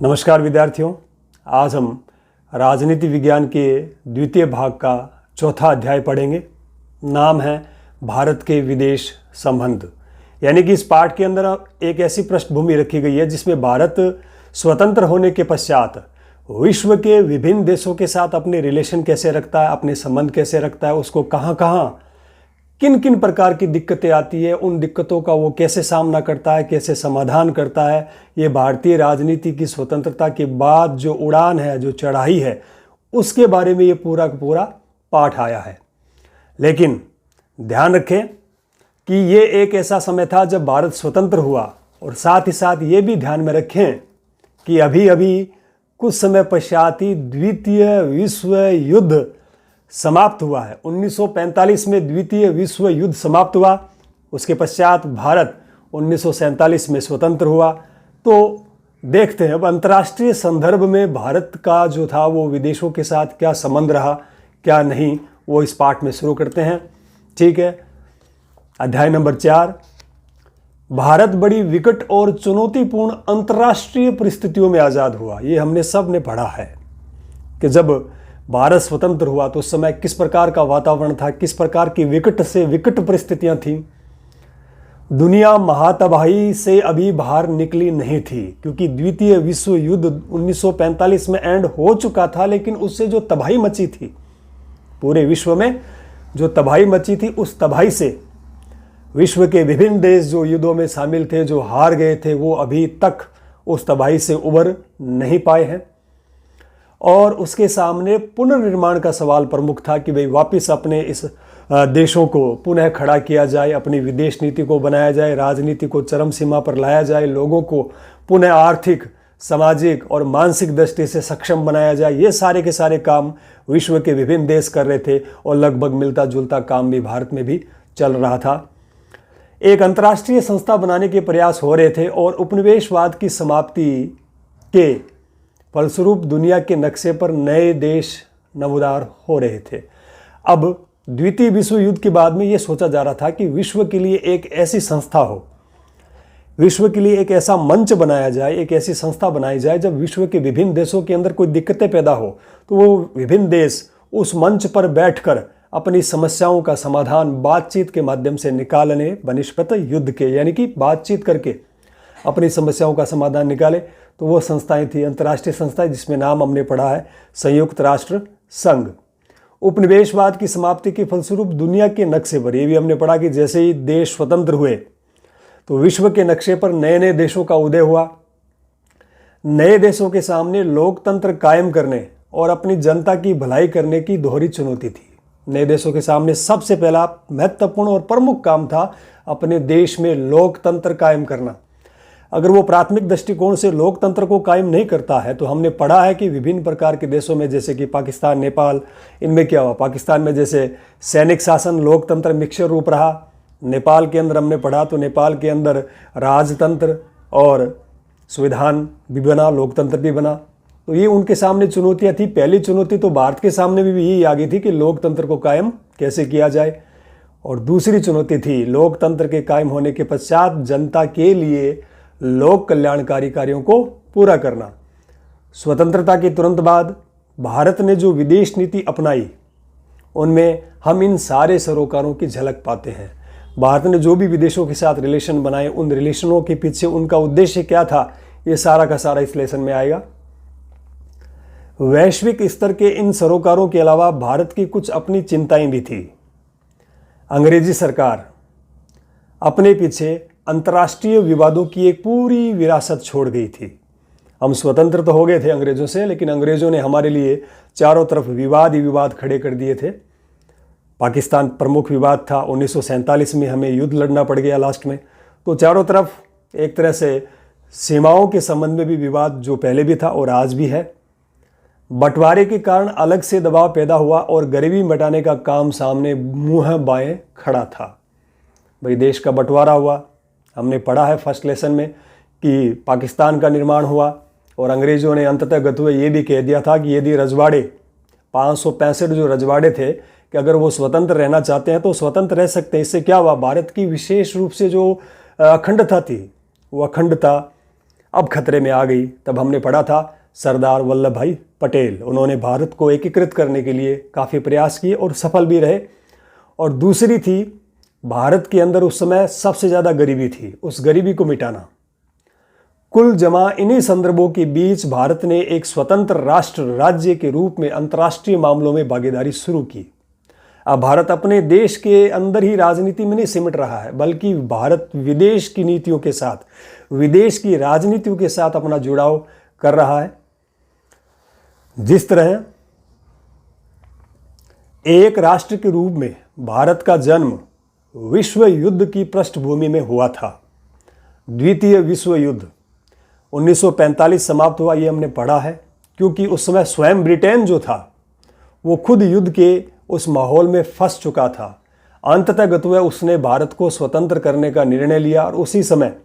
नमस्कार विद्यार्थियों, आज हम राजनीति विज्ञान के द्वितीय भाग का चौथा अध्याय पढ़ेंगे। नाम है भारत के विदेश संबंध। यानी कि इस पाठ के अंदर एक ऐसी पृष्ठभूमि रखी गई है जिसमें भारत स्वतंत्र होने के पश्चात विश्व के विभिन्न देशों के साथ अपने रिलेशन कैसे रखता है, अपने संबंध कैसे रखता है, उसको कहाँ कहाँ किन किन प्रकार की दिक्कतें आती है, उन दिक्कतों का वो कैसे सामना करता है, कैसे समाधान करता है। ये भारतीय राजनीति की स्वतंत्रता के बाद जो उड़ान है, जो चढ़ाई है, उसके बारे में ये पूरा का पूरा पाठ आया है। लेकिन ध्यान रखें कि ये एक ऐसा समय था जब भारत स्वतंत्र हुआ, और साथ ही साथ ये भी ध्यान में रखें कि अभी अभी कुछ समय पश्चात ही द्वितीय विश्व युद्ध समाप्त हुआ है। 1945 में द्वितीय विश्व युद्ध समाप्त हुआ। उसके पश्चात भारत 1947 में स्वतंत्र हुआ। तो देखते हैं अब अंतर्राष्ट्रीय संदर्भ में भारत का जो था वो विदेशों के साथ क्या संबंध रहा, क्या नहीं, वो इस पाठ में शुरू करते हैं। ठीक है, अध्याय नंबर 4। भारत बड़ी विकट और चुनौतीपूर्ण अंतर्राष्ट्रीय परिस्थितियों में आज़ाद हुआ। ये हमने सब ने पढ़ा है कि जब भारत स्वतंत्र हुआ तो उस समय किस प्रकार का वातावरण था, किस प्रकार की विकट से विकट परिस्थितियां थीं। दुनिया महातबाही से अभी बाहर निकली नहीं थी, क्योंकि द्वितीय विश्व युद्ध 1945 में एंड हो चुका था, लेकिन उससे जो तबाही मची थी, पूरे विश्व में जो तबाही मची थी, उस तबाही से विश्व के विभिन्न देश जो युद्धों में शामिल थे, जो हार गए थे, वो अभी तक उस तबाही से उबर नहीं पाए हैं। और उसके सामने पुनर्निर्माण का सवाल प्रमुख था कि भाई वापस अपने इस देशों को पुनः खड़ा किया जाए, अपनी विदेश नीति को बनाया जाए, राजनीति को चरम सीमा पर लाया जाए, लोगों को पुनः आर्थिक, सामाजिक और मानसिक दृष्टि से सक्षम बनाया जाए। ये सारे के सारे काम विश्व के विभिन्न देश कर रहे थे, और लगभग मिलता जुलता काम भी भारत में भी चल रहा था। एक अंतर्राष्ट्रीय संस्था बनाने के प्रयास हो रहे थे, और उपनिवेशवाद की समाप्ति के फलस्वरूप दुनिया के नक्शे पर नए देश नमूदार हो रहे थे। अब द्वितीय विश्व युद्ध के बाद में ये सोचा जा रहा था कि विश्व के लिए एक ऐसी संस्था हो, विश्व के लिए एक ऐसा मंच बनाया जाए, एक ऐसी संस्था बनाई जाए, जब विश्व के विभिन्न देशों के अंदर कोई दिक्कतें पैदा हो तो वो विभिन्न देश उस मंच पर बैठकर अपनी समस्याओं का समाधान बातचीत के माध्यम से निकालने बनिस्पत युद्ध के, यानी कि बातचीत करके अपनी समस्याओं का समाधान निकाले। तो वो संस्थाएं थी अंतर्राष्ट्रीय संस्थाएं, जिसमें नाम हमने पढ़ा है संयुक्त राष्ट्र संघ। उपनिवेशवाद की समाप्ति के फलस्वरूप दुनिया के नक्शे पर, ये भी हमने पढ़ा कि जैसे ही देश स्वतंत्र हुए तो विश्व के नक्शे पर नए नए देशों का उदय हुआ। नए देशों के सामने लोकतंत्र कायम करने और अपनी जनता की भलाई करने की दोहरी चुनौती थी। नए देशों के सामने सबसे पहला महत्वपूर्ण और प्रमुख काम था अपने देश में लोकतंत्र कायम करना। अगर वो प्राथमिक दृष्टिकोण से लोकतंत्र को कायम नहीं करता है, तो हमने पढ़ा है कि विभिन्न प्रकार के देशों में, जैसे कि पाकिस्तान, नेपाल, इनमें क्या हुआ। पाकिस्तान में जैसे सैनिक शासन लोकतंत्र मिक्सचर रूप रहा। नेपाल के अंदर हमने पढ़ा तो नेपाल के अंदर राजतंत्र और संविधान भी बना, लोकतंत्र भी बना। तो ये उनके सामने चुनौतियाँ थी। पहली चुनौती तो भारत के सामने भी यही आ गई थी कि लोकतंत्र को कायम कैसे किया जाए, और दूसरी चुनौती थी लोकतंत्र के कायम होने के पश्चात जनता के लिए लोक कल्याणकारी कार्यों को पूरा करना। स्वतंत्रता के तुरंत बाद भारत ने जो विदेश नीति अपनाई, उनमें हम इन सारे सरोकारों की झलक पाते हैं। भारत ने जो भी विदेशों के साथ रिलेशन बनाए, उन रिलेशनों के पीछे उनका उद्देश्य क्या था, ये सारा का सारा इस लेसन में आएगा। वैश्विक स्तर के इन सरोकारों के अलावा भारत की कुछ अपनी चिंताएं भी थी। अंग्रेजी सरकार अपने पीछे अंतर्राष्ट्रीय विवादों की एक पूरी विरासत छोड़ गई थी। हम स्वतंत्र तो हो गए थे अंग्रेजों से, लेकिन अंग्रेजों ने हमारे लिए चारों तरफ विवाद ही विवाद खड़े कर दिए थे। पाकिस्तान प्रमुख विवाद था। 1947 में हमें युद्ध लड़ना पड़ गया लास्ट में। तो चारों तरफ एक तरह से सीमाओं के संबंध में भी विवाद जो पहले भी था और आज भी है। बंटवारे के कारण अलग से दबाव पैदा हुआ, और गरीबी मिटाने का काम सामने मुंह बाएं खड़ा था। भाई देश का बंटवारा हुआ, हमने पढ़ा है फर्स्ट लेसन में कि पाकिस्तान का निर्माण हुआ, और अंग्रेजों ने अंततः गत हुए ये भी कह दिया था कि यदि रजवाड़े 565 जो रजवाड़े थे, कि अगर वो स्वतंत्र रहना चाहते हैं तो स्वतंत्र रह सकते हैं। इससे क्या हुआ, भारत की विशेष रूप से जो अखंडता थी, वो अखंडता अब खतरे में आ गई। तब हमने पढ़ा था सरदार वल्लभ भाई पटेल, उन्होंने भारत को एकीकृत करने के लिए काफ़ी प्रयास किए और सफल भी रहे। और दूसरी थी, भारत के अंदर उस समय सबसे ज़्यादा गरीबी थी, उस गरीबी को मिटाना। कुल जमा इन्हीं संदर्भों के बीच भारत ने एक स्वतंत्र राष्ट्र राज्य के रूप में अंतर्राष्ट्रीय मामलों में भागीदारी शुरू की। अब भारत अपने देश के अंदर ही राजनीति में नहीं सिमट रहा है, बल्कि भारत विदेश की नीतियों के साथ, विदेश की राजनीतियों के साथ अपना जुड़ाव कर रहा है। जिस तरह एक राष्ट्र के रूप में भारत का जन्म विश्व युद्ध की पृष्ठभूमि में हुआ था। द्वितीय विश्व युद्ध 1945 समाप्त हुआ, ये हमने पढ़ा है, क्योंकि उस समय स्वयं ब्रिटेन जो था वो खुद युद्ध के उस माहौल में फंस चुका था। अंततः वह उसने भारत को स्वतंत्र करने का निर्णय लिया और उसी समय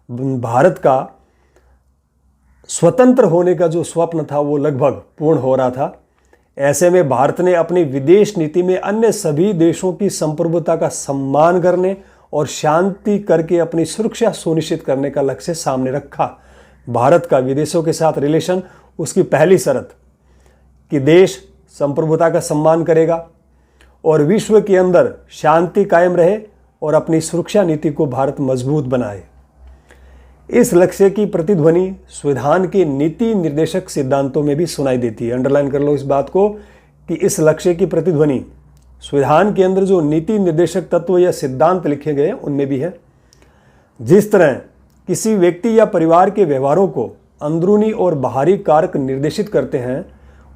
भारत का स्वतंत्र होने का जो स्वप्न था वो लगभग पूर्ण हो रहा था। ऐसे में भारत ने अपनी विदेश नीति में अन्य सभी देशों की संप्रभुता का सम्मान करने और शांति करके अपनी सुरक्षा सुनिश्चित करने का लक्ष्य सामने रखा। भारत का विदेशों के साथ रिलेशन, उसकी पहली शर्त कि देश संप्रभुता का सम्मान करेगा और विश्व के अंदर शांति कायम रहे और अपनी सुरक्षा नीति को भारत मजबूत बनाए। इस लक्ष्य की प्रतिध्वनि संविधान के नीति निर्देशक सिद्धांतों में भी सुनाई देती है। अंडरलाइन कर लो इस बात को कि इस लक्ष्य की प्रतिध्वनि संविधान के अंदर जो नीति निर्देशक तत्व या सिद्धांत लिखे गए उनमें भी है। जिस तरह किसी व्यक्ति या परिवार के व्यवहारों को अंदरूनी और बाहरी कारक निर्देशित करते हैं,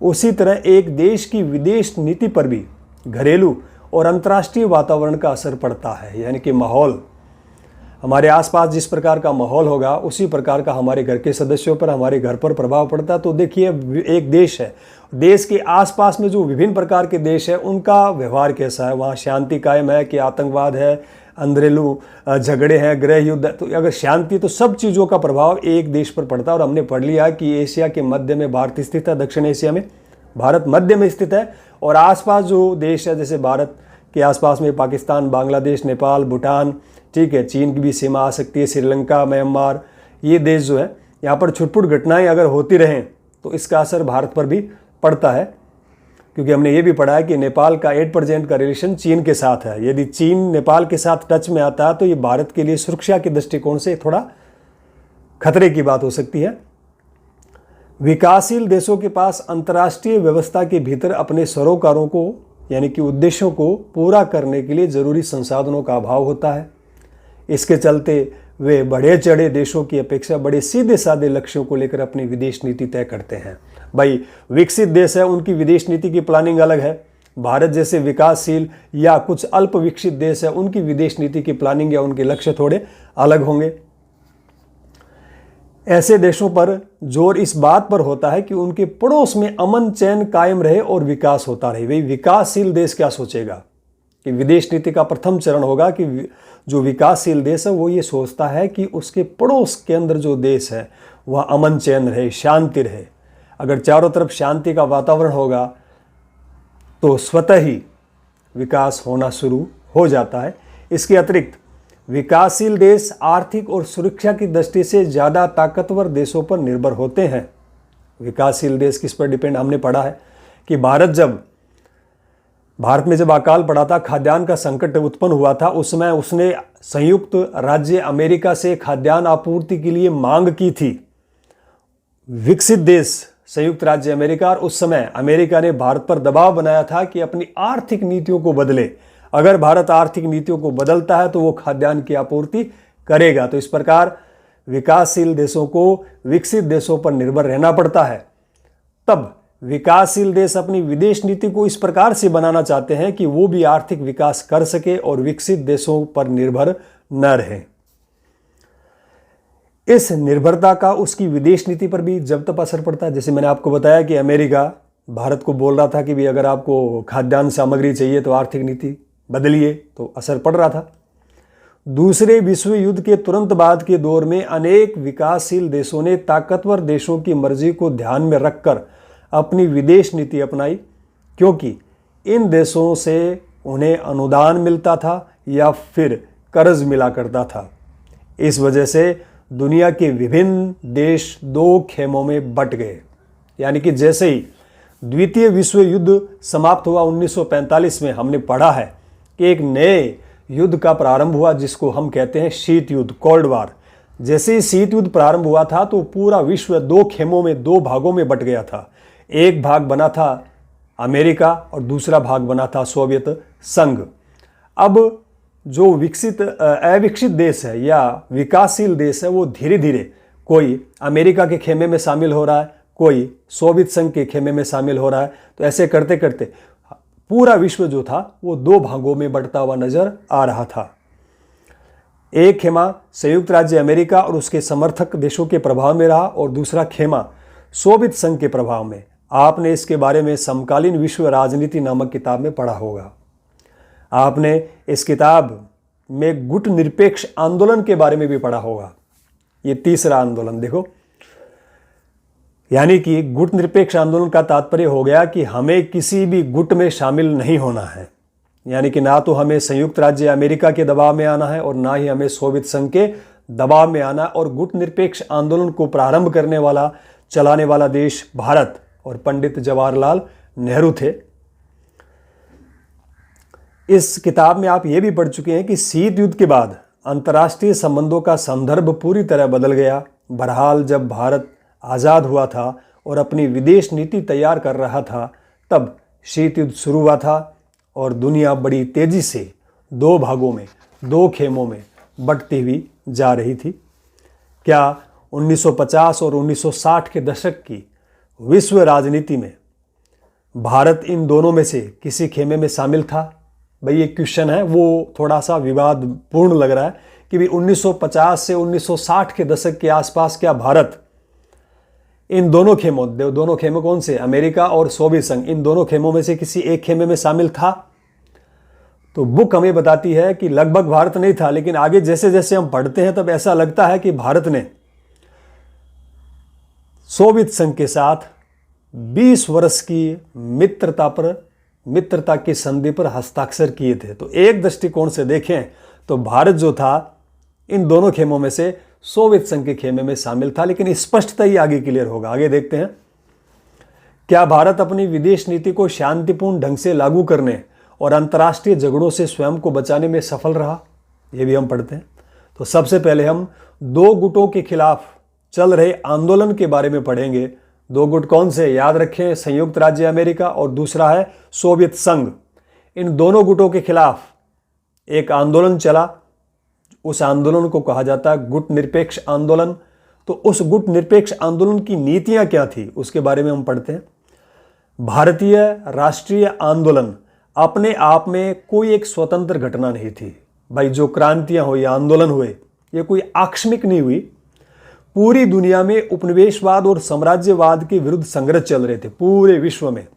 उसी तरह एक देश की विदेश नीति पर भी घरेलू और अंतर्राष्ट्रीय वातावरण का असर पड़ता है। यानी कि माहौल, हमारे आसपास जिस प्रकार का माहौल होगा उसी प्रकार का हमारे घर के सदस्यों पर, हमारे घर पर प्रभाव पड़ता है। तो देखिए, एक देश है, देश के आसपास में जो विभिन्न प्रकार के देश है उनका व्यवहार कैसा है, वहाँ शांति कायम है कि आतंकवाद है, अंदरेलू झगड़े हैं, गृह युद्ध। तो अगर शांति, तो सब चीज़ों का प्रभाव एक देश पर पड़ता है। और हमने पढ़ लिया कि एशिया के मध्य में भारत स्थित है, दक्षिण एशिया में भारत मध्य में स्थित है। और आसपास जो देश है, जैसे भारत के आसपास में पाकिस्तान, बांग्लादेश, नेपाल, भूटान, ठीक है, चीन की भी सीमा आ सकती है, श्रीलंका, म्यांमार, ये देश जो है, यहाँ पर छुटपुट घटनाएं अगर होती रहें तो इसका असर भारत पर भी पड़ता है। क्योंकि हमने ये भी पढ़ा है कि नेपाल का 8% का रिलेशन चीन के साथ है। यदि चीन नेपाल के साथ टच में आता है तो ये भारत के लिए सुरक्षा के दृष्टिकोण से थोड़ा खतरे की बात हो सकती है। विकासशील देशों के पास अंतर्राष्ट्रीय व्यवस्था के भीतर अपने सरोकारों को, यानी कि उद्देश्यों को पूरा करने के लिए जरूरी संसाधनों का अभाव होता है। इसके चलते वे बढ़े चढ़े देशों की अपेक्षा बड़े सीधे साधे लक्ष्यों को लेकर अपनी विदेश नीति तय करते हैं। भाई, विकसित देश है, उनकी विदेश नीति की प्लानिंग अलग है। भारत जैसे विकासशील या कुछ अल्प विकसित देश है, उनकी विदेश नीति की प्लानिंग या उनके लक्ष्य थोड़े अलग होंगे। ऐसे देशों पर जोर इस बात पर होता है कि उनके पड़ोस में अमन चैन कायम रहे और विकास होता रहे। वही विकासशील देश क्या सोचेगा कि विदेश नीति का प्रथम चरण होगा कि जो विकासशील देश है वो ये सोचता है कि उसके पड़ोस के अंदर जो देश है वह अमन चैन रहे, शांति रहे। अगर चारों तरफ शांति का वातावरण होगा तो स्वतः ही विकास होना शुरू हो जाता है। इसके अतिरिक्त विकासशील देश आर्थिक और सुरक्षा की दृष्टि से ज़्यादा ताकतवर देशों पर निर्भर होते हैं। विकासशील देश किस पर डिपेंड, हमने पढ़ा है कि भारत में जब अकाल पड़ा था, खाद्यान्न का संकट उत्पन्न हुआ था, उस समय उसने संयुक्त राज्य अमेरिका से खाद्यान्न आपूर्ति के लिए मांग की थी। विकसित देश संयुक्त राज्य अमेरिका, और उस समय अमेरिका ने भारत पर दबाव बनाया था कि अपनी आर्थिक नीतियों को बदले। अगर भारत आर्थिक नीतियों को बदलता है तो वो खाद्यान्न की आपूर्ति करेगा। तो इस प्रकार विकासशील देशों को विकसित देशों पर निर्भर रहना पड़ता है। तब विकासशील देश अपनी विदेश नीति को इस प्रकार से बनाना चाहते हैं कि वो भी आर्थिक विकास कर सके और विकसित देशों पर निर्भर न रहे। इस निर्भरता का उसकी विदेश नीति पर भी जब तक असर पड़ता है। जैसे मैंने आपको बताया कि अमेरिका भारत को बोल रहा था कि भी अगर आपको खाद्यान्न सामग्री चाहिए तो आर्थिक नीति बदलिए, तो असर पड़ रहा था। दूसरे विश्व युद्ध के तुरंत बाद के दौर में अनेक विकासशील देशों ने ताकतवर देशों की मर्जी को ध्यान में रखकर अपनी विदेश नीति अपनाई, क्योंकि इन देशों से उन्हें अनुदान मिलता था या फिर कर्ज मिला करता था। इस वजह से दुनिया के विभिन्न देश दो खेमों में बट गए। यानी कि जैसे ही द्वितीय विश्व युद्ध समाप्त हुआ 1945 में, हमने पढ़ा है कि एक नए युद्ध का प्रारंभ हुआ जिसको हम कहते हैं शीत युद्ध, कोल्ड वार। जैसे ही शीत युद्ध प्रारंभ हुआ था तो पूरा विश्व दो खेमों में, दो भागों में बट गया था। एक भाग बना था अमेरिका और दूसरा भाग बना था सोवियत संघ। अब जो अविकसित देश है या विकासशील देश है, वो धीरे धीरे कोई अमेरिका के खेमे में शामिल हो रहा है, कोई सोवियत संघ के खेमे में शामिल हो रहा है। तो ऐसे करते करते पूरा विश्व जो था वो दो भागों में बंटता हुआ नजर आ रहा था। एक खेमा संयुक्त राज्य अमेरिका और उसके समर्थक देशों के प्रभाव में रहा और दूसरा खेमा सोवियत संघ के प्रभाव में। आपने इसके बारे में समकालीन विश्व राजनीति नामक किताब में पढ़ा होगा। आपने इस किताब में गुट निरपेक्ष आंदोलन के बारे में भी पढ़ा होगा। ये तीसरा आंदोलन देखो, यानी कि गुट निरपेक्ष आंदोलन का तात्पर्य हो गया कि हमें किसी भी गुट में शामिल नहीं होना है। यानी कि ना तो हमें संयुक्त राज्य अमेरिका के दबाव में आना है और ना ही हमें सोवियत संघ के दबाव में आना। और गुट निरपेक्ष आंदोलन को प्रारंभ करने वाला, चलाने वाला देश भारत और पंडित जवाहरलाल नेहरू थे। इस किताब में आप ये भी पढ़ चुके हैं कि शीत युद्ध के बाद अंतर्राष्ट्रीय संबंधों का संदर्भ पूरी तरह बदल गया। बहरहाल जब भारत आज़ाद हुआ था और अपनी विदेश नीति तैयार कर रहा था, तब शीत युद्ध शुरू हुआ था और दुनिया बड़ी तेजी से दो भागों में, दो खेमों में बंटती हुई जा रही थी। क्या 1950 और 1960 के दशक की विश्व राजनीति में भारत इन दोनों में से किसी खेमे में शामिल था? भाई ये क्वेश्चन है, वो थोड़ा सा विवादपूर्ण लग रहा है कि भी 1950 से 1960 के दशक के आसपास क्या भारत इन दोनों खेमों कौन से, अमेरिका और सोवियत संघ, इन दोनों खेमों में से किसी एक खेमे में शामिल था? तो बुक हमें बताती है कि लगभग भारत नहीं था, लेकिन आगे जैसे जैसे हम पढ़ते हैं तब ऐसा लगता है कि भारत ने सोवियत संघ के साथ 20 वर्ष की मित्रता की संधि पर हस्ताक्षर किए थे। तो एक दृष्टिकोण से देखें तो भारत जो था इन दोनों खेमों में से सोवियत संघ के खेमे में शामिल था, लेकिन स्पष्टता ही आगे क्लियर होगा। आगे देखते हैं, क्या भारत अपनी विदेश नीति को शांतिपूर्ण ढंग से लागू करने और अंतर्राष्ट्रीय झगड़ों से स्वयं को बचाने में सफल रहा? ये भी हम पढ़ते हैं। तो सबसे पहले हम दो गुटों के खिलाफ चल रहे आंदोलन के बारे में पढ़ेंगे। दो गुट कौन से, याद रखें, संयुक्त राज्य अमेरिका और दूसरा है सोवियत संघ। इन दोनों गुटों के खिलाफ एक आंदोलन चला, उस आंदोलन को कहा जाता है गुट निरपेक्ष आंदोलन। तो उस गुट निरपेक्ष आंदोलन की नीतियां क्या थी उसके बारे में हम पढ़ते हैं। भारतीय राष्ट्रीय आंदोलन अपने आप में कोई एक स्वतंत्र घटना नहीं थी। भाई जो क्रांतियां हुई, आंदोलन हुए, ये कोई आकस्मिक नहीं हुई। पूरी दुनिया में उपनिवेशवाद और साम्राज्यवाद के विरुद्ध संघर्ष चल रहे थे। पूरे विश्व में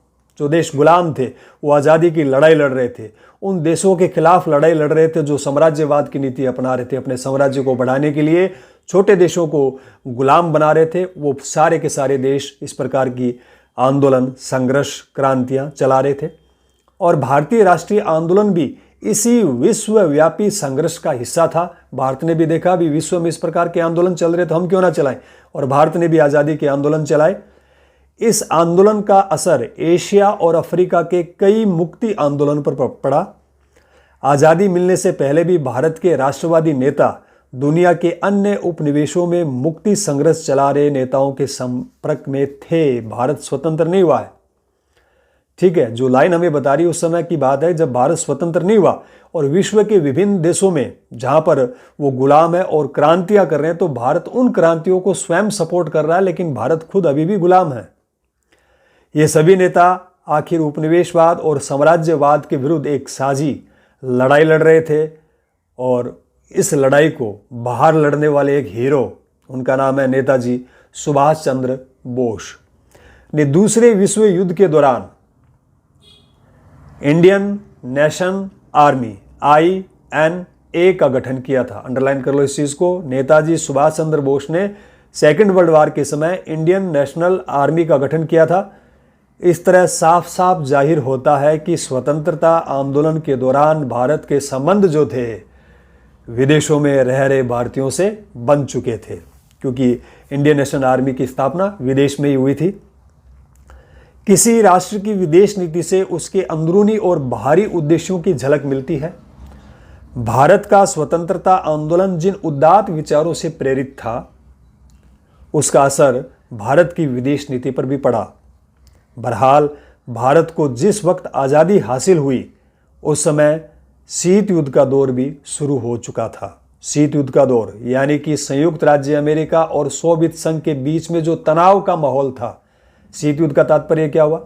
जो देश गुलाम थे वो आज़ादी की लड़ाई लड़ रहे थे। उन देशों के खिलाफ लड़ाई लड़ रहे थे जो साम्राज्यवाद की नीति अपना रहे थे। अपने साम्राज्य को बढ़ाने के लिए छोटे देशों को गुलाम बना रहे थे। वो सारे के सारे देश इस प्रकार की आंदोलन, संघर्ष, क्रांतियां चला रहे थे। और भारतीय राष्ट्रीय आंदोलन भी इसी विश्वव्यापी संघर्ष का हिस्सा था। भारत ने भी देखा भी विश्व में इस प्रकार के आंदोलन चल रहे तो हम क्यों ना चलाएं, और भारत ने भी आज़ादी के आंदोलन चलाए। इस आंदोलन का असर एशिया और अफ्रीका के कई मुक्ति आंदोलन पर पड़ा। आज़ादी मिलने से पहले भी भारत के राष्ट्रवादी नेता दुनिया के अन्य उपनिवेशों में मुक्ति संघर्ष चला रहे नेताओं के संपर्क में थे। भारत स्वतंत्र नहीं हुआ है, ठीक है। जो लाइन हमें बता रही है उस समय की बात है जब भारत स्वतंत्र नहीं हुआ और विश्व के विभिन्न देशों में जहां पर वो गुलाम है और क्रांतियां कर रहे हैं, तो भारत उन क्रांतियों को स्वयं सपोर्ट कर रहा है, लेकिन भारत खुद अभी भी गुलाम है। ये सभी नेता आखिर उपनिवेशवाद और साम्राज्यवाद के विरुद्ध एक साझी लड़ाई लड़ रहे थे। और इस लड़ाई को बाहर लड़ने वाले एक हीरो, उनका नाम है नेताजी सुभाष चंद्र बोस, ने दूसरे विश्व युद्ध के दौरान इंडियन नेशनल आर्मी INA का गठन किया था। अंडरलाइन कर लो इस चीज को। नेताजी सुभाष चंद्र बोस ने सेकेंड वर्ल्ड वॉर के समय इंडियन नेशनल आर्मी का गठन किया था। इस तरह साफ साफ जाहिर होता है कि स्वतंत्रता आंदोलन के दौरान भारत के संबंध जो थे विदेशों में रह रहे भारतीयों से बन चुके थे, क्योंकि इंडियन नेशनल आर्मी की स्थापना विदेश में ही हुई थी। किसी राष्ट्र की विदेश नीति से उसके अंदरूनी और बाहरी उद्देश्यों की झलक मिलती है। भारत का स्वतंत्रता आंदोलन जिन उदात्त विचारों से प्रेरित था, उसका असर भारत की विदेश नीति पर भी पड़ा। बहरहाल भारत को जिस वक्त आज़ादी हासिल हुई, उस समय शीत युद्ध का दौर भी शुरू हो चुका था। शीत युद्ध का दौर यानी कि संयुक्त राज्य अमेरिका और सोवियत संघ के बीच में जो तनाव का माहौल था। शीत युद्ध का तात्पर्य क्या हुआ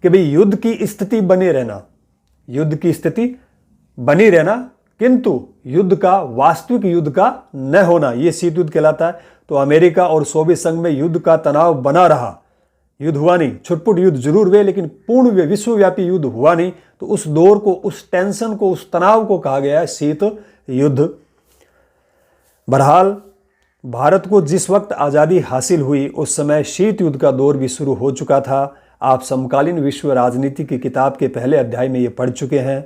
कि भाई युद्ध की स्थिति बनी रहना, युद्ध की स्थिति बनी रहना, किंतु युद्ध का, वास्तविक युद्ध का न होना, यह शीत युद्ध कहलाता है। तो अमेरिका और सोवियत संघ में युद्ध का तनाव बना रहा। युद्ध हुआ नहीं, छुटपुट युद्ध जरूर हुए, लेकिन पूर्ण विश्वव्यापी युद्ध हुआ नहीं। तो उस दौर को, उस टेंशन को, उस तनाव को कहा गया है शीत युद्ध। बहरहाल भारत को जिस वक्त आज़ादी हासिल हुई, उस समय शीत युद्ध का दौर भी शुरू हो चुका था। आप समकालीन विश्व राजनीति की किताब के पहले अध्याय में ये पढ़ चुके हैं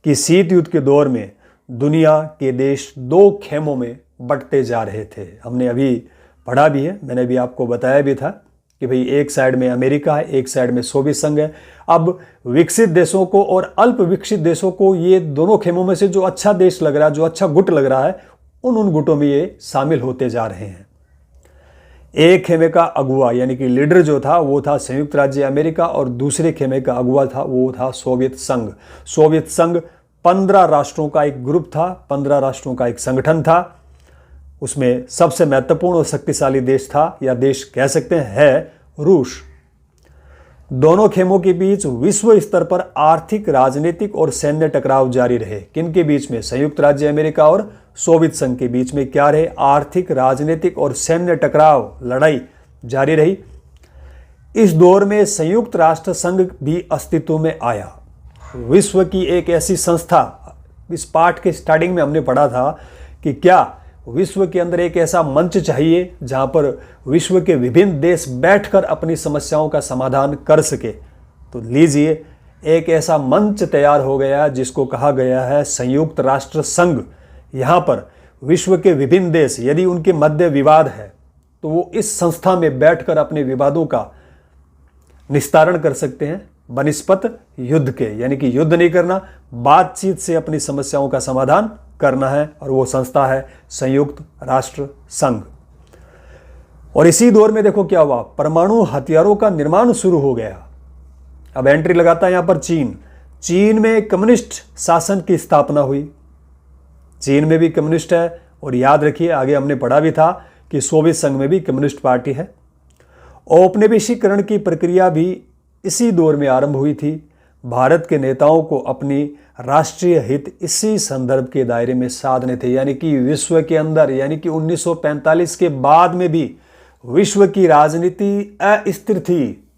कि शीत युद्ध के दौर में दुनिया के देश दो खेमों में बंटते जा रहे थे। हमने अभी पढ़ा भी है, मैंने भी आपको बताया भी था कि भाई एक साइड में अमेरिका है, एक साइड में सोवियत संघ है। अब विकसित देशों को और अल्प विकसित देशों को, ये दोनों खेमों में से जो अच्छा देश लग रहा है, जो अच्छा गुट लग रहा है, उन गुटों में ये शामिल होते जा रहे हैं। एक खेमे का अगुवा यानी कि लीडर जो था वो था संयुक्त राज्य अमेरिका, और दूसरे खेमे का अगुवा था वो था सोवियत संघ। सोवियत संघ 15 राष्ट्रों का एक ग्रुप था, 15 राष्ट्रों का एक संगठन था। उसमें सबसे महत्वपूर्ण और शक्तिशाली देश था, या देश कह सकते हैं है रूस। दोनों खेमों के बीच विश्व स्तर पर आर्थिक, राजनीतिक और सैन्य टकराव जारी रहे। किनके बीच में? संयुक्त राज्य अमेरिका और सोवियत संघ के बीच में क्या रहे? आर्थिक, राजनीतिक और सैन्य टकराव, लड़ाई जारी रही। इस दौर में संयुक्त राष्ट्र संघ भी अस्तित्व में आया। विश्व की एक ऐसी संस्था, इस पाठ के स्टार्टिंग में हमने पढ़ा था कि क्या विश्व के अंदर एक ऐसा मंच चाहिए जहां पर विश्व के विभिन्न देश बैठकर अपनी समस्याओं का समाधान कर सके। तो लीजिए, एक ऐसा मंच तैयार हो गया जिसको कहा गया है संयुक्त राष्ट्र संघ। यहाँ पर विश्व के विभिन्न देश, यदि उनके मध्य विवाद है तो वो इस संस्था में बैठकर अपने विवादों का निस्तारण कर सकते हैं बनिस्पत युद्ध के, यानी कि युद्ध नहीं करना, बातचीत से अपनी समस्याओं का समाधान करना है। और वो संस्था है संयुक्त राष्ट्र संघ। और इसी दौर में देखो क्या हुआ, परमाणु हथियारों का निर्माण शुरू हो गया। अब एंट्री लगाता है यहां पर चीन। चीन में कम्युनिस्ट शासन की स्थापना हुई। चीन में भी कम्युनिस्ट है, और याद रखिए आगे हमने पढ़ा भी था कि सोवियत संघ में भी कम्युनिस्ट पार्टी है। औपनिवेशीकरण की प्रक्रिया भी इसी दौर में आरंभ हुई थी। भारत के नेताओं को अपनी राष्ट्रीय हित इसी संदर्भ के दायरे में साधने थे, यानी कि विश्व के अंदर, यानी कि 1945 के बाद में भी विश्व की राजनीति अस्थिर थी।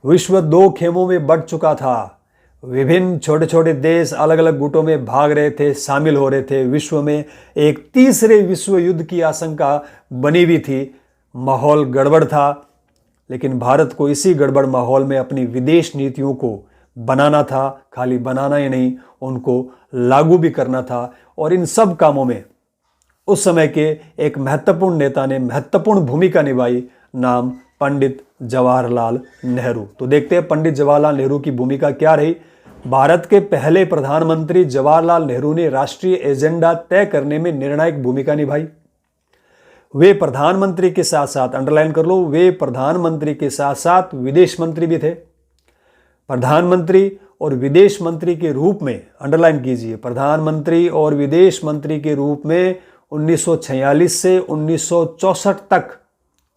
विश्व दो खेमों में बंट चुका था। विभिन्न छोटे छोटे देश अलग अलग गुटों में भाग रहे थे, शामिल हो रहे थे। विश्व में एक तीसरे विश्व युद्ध की आशंका बनी हुई थी। माहौल गड़बड़ था, लेकिन भारत को इसी गड़बड़ माहौल में अपनी विदेश नीतियों को बनाना था। खाली बनाना ही नहीं, उनको लागू भी करना था। और इन सब कामों में उस समय के एक महत्वपूर्ण नेता ने महत्वपूर्ण भूमिका निभाई, नाम पंडित जवाहरलाल नेहरू। तो देखते हैं पंडित जवाहरलाल नेहरू की भूमिका क्या रही। भारत के पहले प्रधानमंत्री जवाहरलाल नेहरू ने राष्ट्रीय एजेंडा तय करने में निर्णायक भूमिका निभाई। वे प्रधानमंत्री के साथ साथ, अंडरलाइन कर लो, वे प्रधानमंत्री के साथ साथ विदेश मंत्री भी थे। प्रधानमंत्री और विदेश मंत्री के रूप में, अंडरलाइन कीजिए, प्रधानमंत्री और विदेश मंत्री के रूप में 1946 से 1964 तक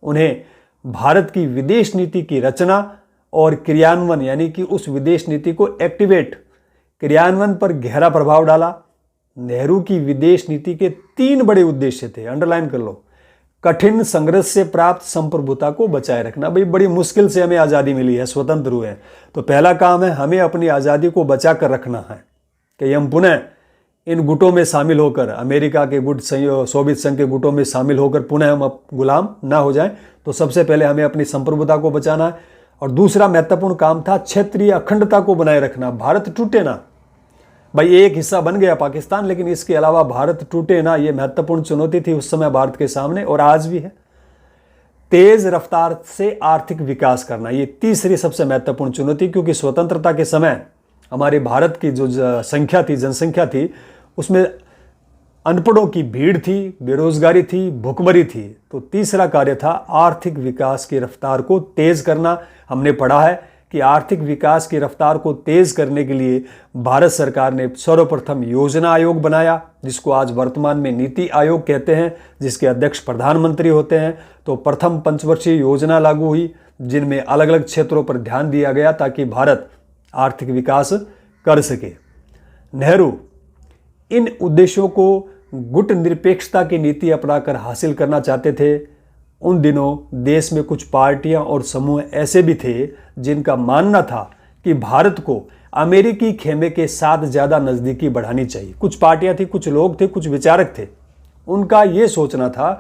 उन्हें भारत की विदेश नीति की रचना और क्रियान्वयन, यानी कि उस विदेश नीति को एक्टिवेट, क्रियान्वयन पर गहरा प्रभाव डाला। नेहरू की विदेश नीति के 3 बड़े उद्देश्य थे, अंडरलाइन कर लो। कठिन संघर्ष से प्राप्त संप्रभुता को बचाए रखना। भाई बड़ी मुश्किल से हमें आज़ादी मिली है, स्वतंत्र हुए हैं, तो पहला काम है हमें अपनी आज़ादी को बचा कर रखना है कि हम पुनः इन गुटों में शामिल होकर, अमेरिका के गुट, सोवियत संघ के गुटों में शामिल होकर पुनः हम गुलाम ना हो जाएं। तो सबसे पहले हमें अपनी संप्रभुता को बचाना है। और दूसरा महत्वपूर्ण काम था क्षेत्रीय अखंडता को बनाए रखना, भारत टूटे ना। भाई एक हिस्सा बन गया पाकिस्तान, लेकिन इसके अलावा भारत टूटे ना, ये महत्वपूर्ण चुनौती थी उस समय भारत के सामने और आज भी है। तेज रफ्तार से आर्थिक विकास करना, ये तीसरी सबसे महत्वपूर्ण चुनौती, क्योंकि स्वतंत्रता के समय हमारे भारत की जो संख्या थी, जनसंख्या थी, उसमें अनपढ़ों की भीड़ थी, बेरोजगारी थी, भुखमरी थी। तो तीसरा कार्य था आर्थिक विकास की रफ्तार को तेज करना। हमने पढ़ा है कि आर्थिक विकास की रफ्तार को तेज करने के लिए भारत सरकार ने सर्वप्रथम योजना आयोग बनाया, जिसको आज वर्तमान में नीति आयोग कहते हैं, जिसके अध्यक्ष प्रधानमंत्री होते हैं। तो प्रथम पंचवर्षीय योजना लागू हुई, जिनमें अलग अलग क्षेत्रों पर ध्यान दिया गया ताकि भारत आर्थिक विकास कर सके। नेहरू इन उद्देश्यों को गुट निरपेक्षता की नीति अपनाकर हासिल करना चाहते थे। उन दिनों देश में कुछ पार्टियां और समूह ऐसे भी थे जिनका मानना था कि भारत को अमेरिकी खेमे के साथ ज़्यादा नज़दीकी बढ़ानी चाहिए। कुछ पार्टियां थी, कुछ लोग थे, कुछ विचारक थे। उनका ये सोचना था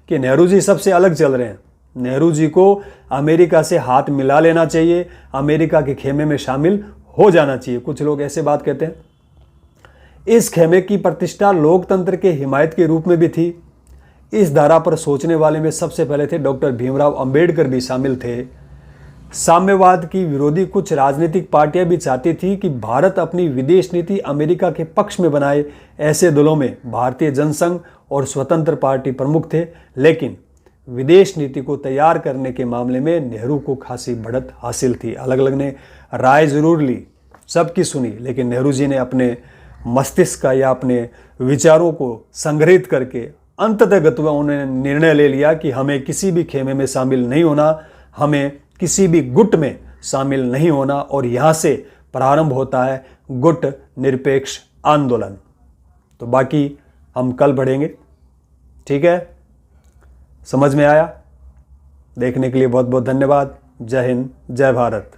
कि नेहरू जी सबसे अलग चल रहे हैं, नेहरू जी को अमेरिका से हाथ मिला लेना चाहिए, अमेरिका के खेमे में शामिल हो जाना चाहिए। कुछ लोग ऐसे बात कहते हैं। इस खेमे की प्रतिष्ठा लोकतंत्र के हिमायत के रूप में भी थी। इस धारा पर सोचने वाले में सबसे पहले थे डॉक्टर भीमराव अंबेडकर भी शामिल थे। साम्यवाद की विरोधी कुछ राजनीतिक पार्टियां भी चाहती थी कि भारत अपनी विदेश नीति अमेरिका के पक्ष में बनाए। ऐसे दलों में भारतीय जनसंघ और स्वतंत्र पार्टी प्रमुख थे, लेकिन विदेश नीति को तैयार करने के मामले में नेहरू को खासी बढ़त हासिल थी। अलग अलग ने राय जरूर ली, सबकी सुनी, लेकिन नेहरू जी ने अपने मस्तिष्क का या अपने विचारों को संग्रहित करके अंततः उन्होंने निर्णय ले लिया कि हमें किसी भी खेमे में शामिल नहीं होना, हमें किसी भी गुट में शामिल नहीं होना। और यहाँ से प्रारंभ होता है गुट निरपेक्ष आंदोलन। तो बाकी हम कल पढ़ेंगे, ठीक है? समझ में आया? देखने के लिए बहुत बहुत धन्यवाद। जय हिंद, जय भारत।